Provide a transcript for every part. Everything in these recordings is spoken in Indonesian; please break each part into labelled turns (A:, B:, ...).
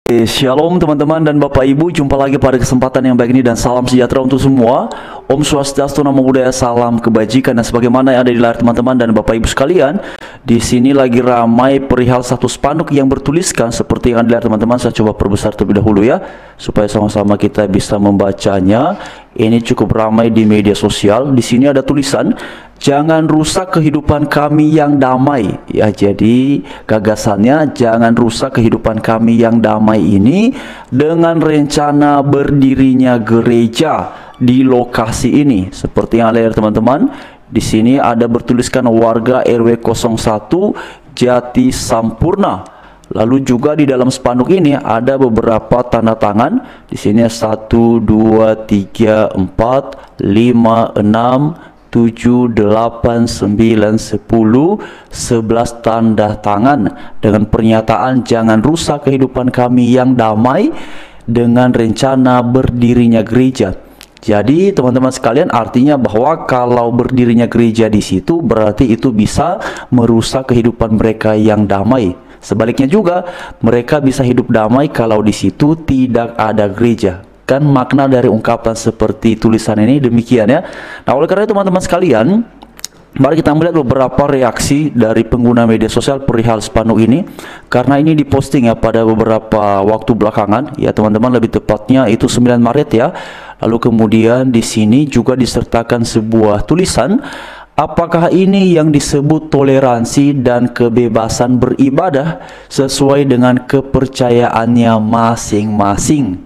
A: Shalom teman-teman dan Bapak Ibu, jumpa lagi pada kesempatan yang baik ini dan salam sejahtera untuk semua. Om Swastiastu, Namo Buddhaya, salam kebajikan dan sebagaimana yang ada di layar teman-teman dan Bapak Ibu sekalian. Di sini lagi ramai perihal satu spanduk yang bertuliskan seperti yang ada di layar teman-teman. Saya coba perbesar terlebih dahulu ya, supaya sama-sama kita bisa membacanya. Ini cukup ramai di media sosial. Di sini ada tulisan, jangan rusak kehidupan kami yang damai. Ya, jadi gagasannya jangan rusak kehidupan kami yang damai ini dengan rencana berdirinya gereja di lokasi ini. Seperti yang ada ya teman-teman. Di sini ada bertuliskan warga RW 01 Jati Sampurna. Lalu juga di dalam spanduk ini ada beberapa tanda tangan. Di sini 1, 2, 3, 4, 5, 6, 7, 8, 9, 10, 11 tanda tangan dengan pernyataan jangan rusak kehidupan kami yang damai dengan rencana berdirinya gereja. Jadi teman-teman sekalian, artinya bahwa kalau berdirinya gereja di situ berarti itu bisa merusak kehidupan mereka yang damai. Sebaliknya juga mereka bisa hidup damai kalau di situ tidak ada gereja. Kan makna dari ungkapan seperti tulisan ini demikian ya. Nah, oleh karena itu teman-teman sekalian, mari kita melihat beberapa reaksi dari pengguna media sosial perihal spanduk ini. Karena ini diposting ya pada beberapa waktu belakangan ya teman-teman, lebih tepatnya itu 9 Maret ya. Lalu kemudian di sini juga disertakan sebuah tulisan, apakah ini yang disebut toleransi dan kebebasan beribadah sesuai dengan kepercayaannya masing-masing?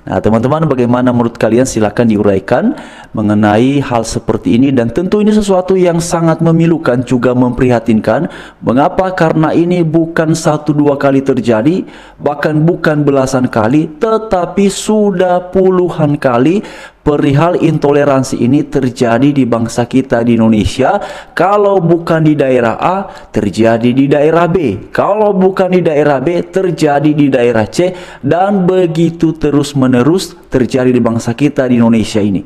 A: Nah teman-teman, bagaimana menurut kalian? Silahkan diuraikan mengenai hal seperti ini. Dan tentu ini sesuatu yang sangat memilukan, juga memprihatinkan. Mengapa? Karena ini bukan 1-2 kali terjadi, bahkan bukan belasan kali, tetapi sudah puluhan kali perihal intoleransi ini terjadi di bangsa kita di Indonesia. Kalau bukan di daerah A, terjadi di daerah B. Kalau bukan di daerah B, terjadi di daerah C. Dan begitu terus-menerus terjadi di bangsa kita di Indonesia ini.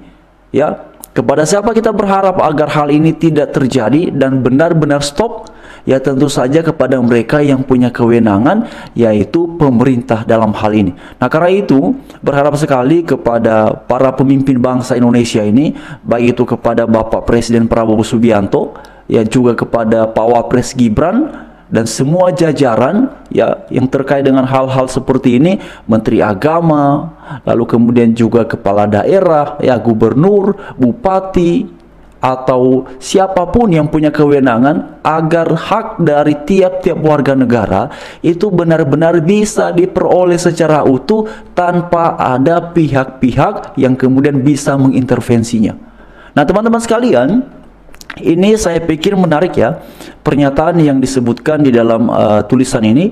A: Ya, kepada siapa kita berharap agar hal ini tidak terjadi dan benar-benar stop? Ya tentu saja kepada mereka yang punya kewenangan, yaitu pemerintah dalam hal ini. Nah karena itu berharap sekali kepada para pemimpin bangsa Indonesia ini, baik itu kepada Bapak Presiden Prabowo Subianto, ya juga kepada Pak Wapres Gibran dan semua jajaran ya yang terkait dengan hal-hal seperti ini, Menteri Agama, lalu kemudian juga kepala daerah, ya gubernur, bupati, atau siapapun yang punya kewenangan, agar hak dari tiap-tiap warga negara itu benar-benar bisa diperoleh secara utuh tanpa ada pihak-pihak yang kemudian bisa mengintervensinya. Nah teman-teman sekalian, ini saya pikir menarik ya pernyataan yang disebutkan di dalam tulisan ini.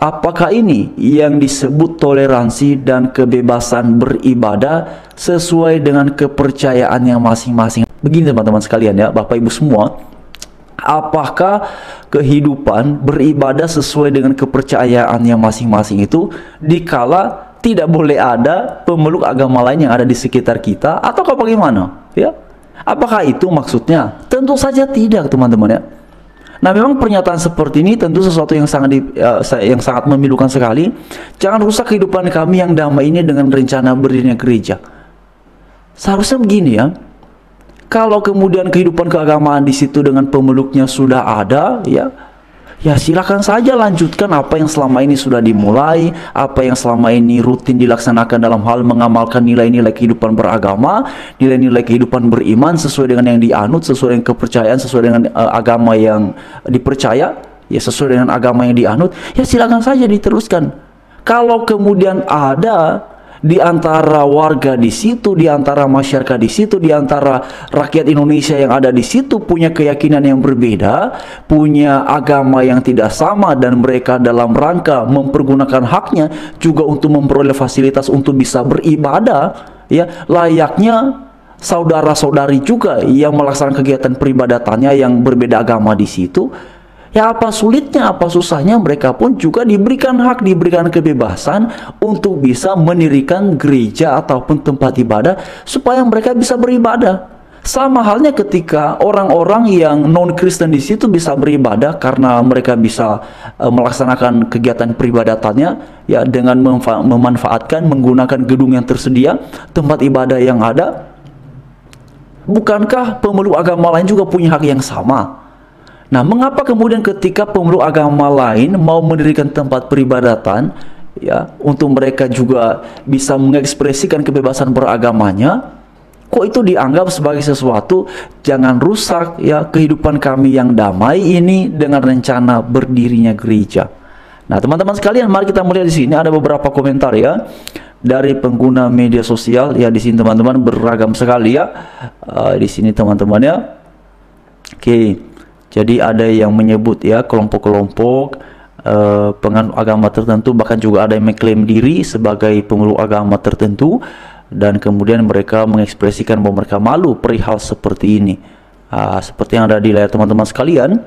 A: Apakah ini yang disebut toleransi dan kebebasan beribadah sesuai dengan kepercayaannya masing-masing? Begini teman-teman sekalian ya, Bapak Ibu semua, apakah kehidupan beribadah sesuai dengan kepercayaannya masing-masing itu dikala tidak boleh ada pemeluk agama lain yang ada di sekitar kita, ataukah bagaimana? Ya, apakah itu maksudnya? Tentu saja tidak teman-teman ya. Nah memang pernyataan seperti ini tentu sesuatu yang sangat memilukan sekali. Jangan rusak kehidupan kami yang damai ini dengan rencana berdirinya gereja. Seharusnya begini ya. Kalau kemudian kehidupan keagamaan di situ dengan pemeluknya sudah ada, ya silakan saja lanjutkan apa yang selama ini sudah dimulai, apa yang selama ini rutin dilaksanakan dalam hal mengamalkan nilai-nilai kehidupan beragama, nilai-nilai kehidupan beriman sesuai dengan yang dianut, sesuai dengan kepercayaan, sesuai dengan agama yang dipercaya, ya sesuai dengan agama yang dianut, ya silakan saja diteruskan. Kalau kemudian ada di antara warga di situ, di antara masyarakat di situ, di antara rakyat Indonesia yang ada di situ punya keyakinan yang berbeda, punya agama yang tidak sama, dan mereka dalam rangka mempergunakan haknya juga untuk memperoleh fasilitas untuk bisa beribadah, ya layaknya saudara-saudari juga yang melaksanakan kegiatan peribadatannya yang berbeda agama di situ. Ya apa sulitnya, apa susahnya, mereka pun juga diberikan hak, diberikan kebebasan untuk bisa mendirikan gereja ataupun tempat ibadah supaya mereka bisa beribadah. Sama halnya ketika orang-orang yang non-Kristen di situ bisa beribadah karena mereka bisa melaksanakan kegiatan peribadatannya ya dengan memanfaatkan menggunakan gedung yang tersedia, tempat ibadah yang ada. Bukankah pemeluk agama lain juga punya hak yang sama? Nah, mengapa kemudian ketika pemeluk agama lain mau mendirikan tempat peribadatan ya untuk mereka juga bisa mengekspresikan kebebasan beragamanya, kok itu dianggap sebagai sesuatu jangan rusak ya kehidupan kami yang damai ini dengan rencana berdirinya gereja. Nah, teman-teman sekalian, mari kita melihat di sini ada beberapa komentar ya dari pengguna media sosial ya. Di sini teman-teman beragam sekali ya. Di sini teman-teman ya. Oke. Jadi ada yang menyebut ya kelompok-kelompok penganut agama tertentu, bahkan juga ada yang mengklaim diri sebagai pemeluk agama tertentu, dan kemudian mereka mengekspresikan bahwa mereka malu perihal seperti ini. Seperti yang ada di layar teman-teman sekalian.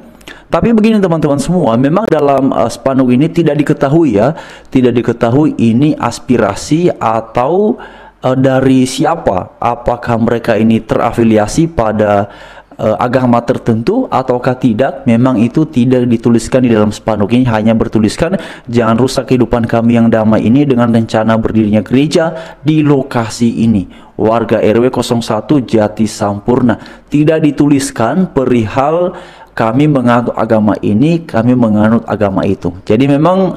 A: Tapi begini teman-teman semua, memang dalam spanduk ini tidak diketahui ya, tidak diketahui ini aspirasi atau dari siapa, apakah mereka ini terafiliasi pada agama tertentu ataukah tidak. Memang itu tidak dituliskan di dalam spanduk ini, hanya bertuliskan jangan rusak kehidupan kami yang damai ini dengan rencana berdirinya gereja di lokasi ini, warga RW 01 Jati Sampurna. Tidak dituliskan perihal kami menganut agama ini, kami menganut agama itu. Jadi memang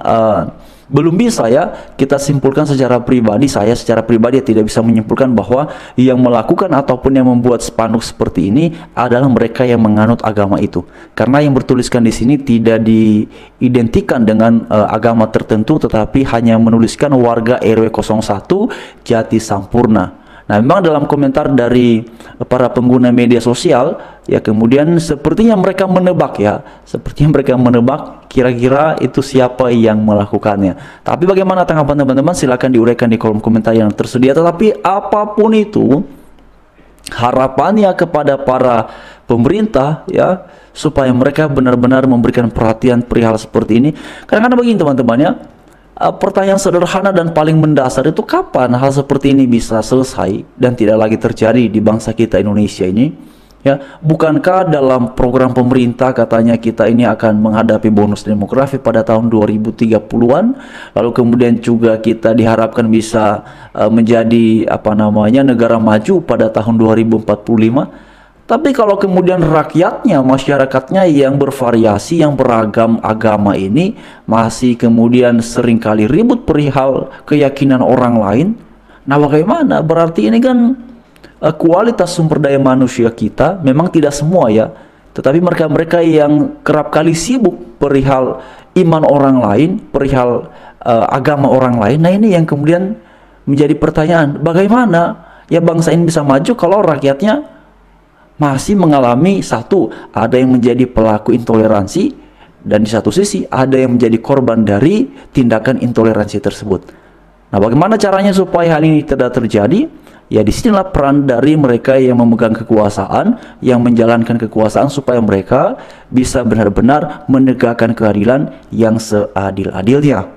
A: belum bisa ya kita simpulkan secara pribadi. Saya secara pribadi tidak bisa menyimpulkan bahwa yang melakukan ataupun yang membuat spanduk seperti ini adalah mereka yang menganut agama itu, karena yang bertuliskan di sini tidak diidentikan dengan agama tertentu, tetapi hanya menuliskan warga RW 01 Jati Sampurna. Nah, memang dalam komentar dari para pengguna media sosial ya, kemudian sepertinya mereka menebak ya, sepertinya mereka menebak kira-kira itu siapa yang melakukannya. Tapi bagaimana tanggapan teman-teman, silakan diuraikan di kolom komentar yang tersedia. Tetapi apapun itu, harapannya kepada para pemerintah ya, supaya mereka benar-benar memberikan perhatian perihal seperti ini. Karena begini teman-teman ya, pertanyaan sederhana dan paling mendasar itu, kapan hal seperti ini bisa selesai dan tidak lagi terjadi di bangsa kita Indonesia ini ya? Bukankah dalam program pemerintah katanya kita ini akan menghadapi bonus demografi pada tahun 2030-an, lalu kemudian juga kita diharapkan bisa menjadi negara maju pada tahun 2045. Tapi kalau kemudian rakyatnya, masyarakatnya yang bervariasi, yang beragam agama ini masih kemudian seringkali ribut perihal keyakinan orang lain, nah bagaimana? Berarti ini kan kualitas sumber daya manusia kita memang tidak semua ya, tetapi mereka-mereka yang kerap kali sibuk perihal iman orang lain, perihal agama orang lain. Nah, ini yang kemudian menjadi pertanyaan, bagaimana ya bangsa ini bisa maju kalau rakyatnya masih mengalami satu, ada yang menjadi pelaku intoleransi, dan di satu sisi ada yang menjadi korban dari tindakan intoleransi tersebut. Nah, bagaimana caranya supaya hal ini tidak terjadi? Ya, disinilah peran dari mereka yang memegang kekuasaan, yang menjalankan kekuasaan, supaya mereka bisa benar-benar menegakkan keadilan yang seadil-adilnya.